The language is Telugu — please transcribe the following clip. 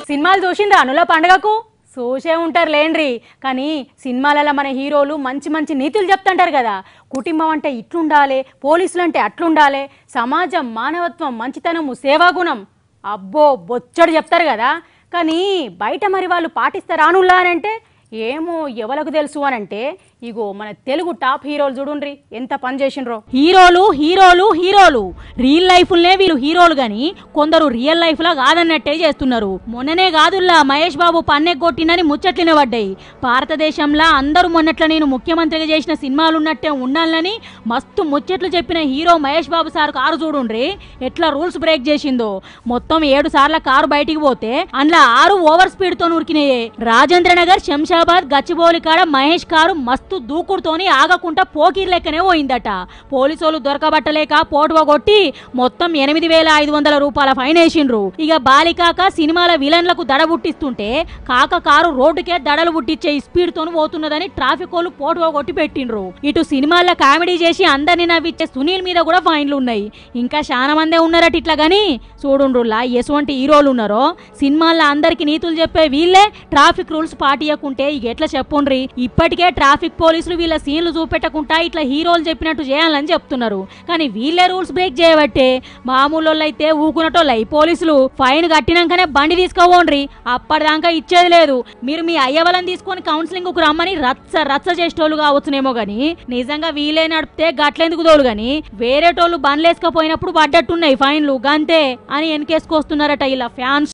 సినిమాలు చూసిండ్రా అనుల పండగకు? చూసే ఉంటారు లేండ్రి. కానీ సినిమాలలో మన హీరోలు మంచి మంచి నీతులు చెప్తుంటారు కదా. కుటుంబం అంటే ఇట్లుండాలి, పోలీసులు అంటే అట్లుండాలి, సమాజం మానవత్వం మంచితనము సేవాగుణం అబ్బో బొచ్చడు చెప్తారు కదా. కానీ బయట మరి వాళ్ళు పాటిస్తారా అనుల్లా అని అంటే ఏమో ఎవలకు తెలుసు అని అంటే ఇగో మన తెలుగు టాప్ హీరోలు చూడుండ్రి ఎంత పని చేసిండ్రో. హీరోలు హీరోలు హీరోలు రియల్ లైఫ్లనే వీళ్ళు హీరోలు గాని కొందరు రియల్ లైఫ్ లా కాదన్నట్టే చేస్తున్నారు. మొన్ననే కాదుల్లా మహేష్ బాబు పన్నెగొట్టినని ముచ్చట్లిన పడ్డాయి. భారతదేశంలో అందరూ మొన్నట్ల నేను ముఖ్యమంత్రిగా చేసిన సినిమాలున్నట్టే ఉండాలని మస్తు ముచ్చట్లు చెప్పిన hero Mahesh Babu sir car చూడుండ్రి ఎట్లా రూల్స్ బ్రేక్ చేసిందో. మొత్తం 7 సార్ల కారు బయటికి పోతే అందులో 6 ఓవర్ స్పీడ్ తో ఉరికినాయే. రాజేంద్ర నగర్ శంషాబాద్ గచ్చిబౌలి కాడ మహేష్ కారు మస్తు దూకుడుతోని ఆగకుండా పోకీర్ లెక్కనే పోయిందట. పోలీసులు దొరకబట్టలేక పోటువ కొట్టి మొత్తం 8,500 రూపాయల ఫైన్ వేసిండ్రు. ఇక బాలికాక సినిమాల విలన్లకు దడ పుట్టిస్తుంటే కాక కారు రోడ్డుకే దడలు పుట్టించే స్పీడ్ తోని పోతున్నదని ట్రాఫిక్ వాళ్ళు పోటువ కొట్టి పెట్టిండ్రు. ఇటు సినిమాల్లో కామెడీ చేసి అందరిని నవ్విచ్చే సునీల్ మీద కూడా ఫైన్లు ఉన్నాయి. ఇంకా చాలా మందే ఉన్నారట ఇట్లా గాని చూడుండ్రులా ఎటువంటి హీరోలు ఉన్నారో. సినిమాల్లో అందరికి నీతులు చెప్పే వీళ్ళే ట్రాఫిక్ రూల్స్ పాటియకుంటే ఇక ఎట్లా చెప్పుండ్రి. ఇప్పటికే ట్రాఫిక్ పోలీసులు వీళ్ళ సీన్లు చూపెట్టకుండా ఇట్లా హీరోలు చెప్పినట్టు చేయాలని చెప్తున్నారు. కానీ వీళ్ళే రూల్స్ బ్రేక్ చేయబట్టే మామూలు అయితే ఊకునటోళ్ళై పోలీసులు ఫైన్ కట్టినాకనే బండి తీసుకోపోండ్రి అప్పటిదాకా ఇచ్చేది లేదు. మీరు మీ అయ్యవలను తీసుకొని కౌన్సిలింగ్ కు రమ్మని రచ్చ రచ్చ చేసేటోళ్ళు కావచ్చునేమో గాని నిజంగా వీలే నడిపితే గట్లెందుకు తోలు గాని వేరేటోళ్ళు బండ్లేసుకపోయినప్పుడు పడ్డట్టున్నాయి ఫైన్లు గంతే అని వెనకేసుకొస్తున్నారట ఇలా ఫ్యాన్స్.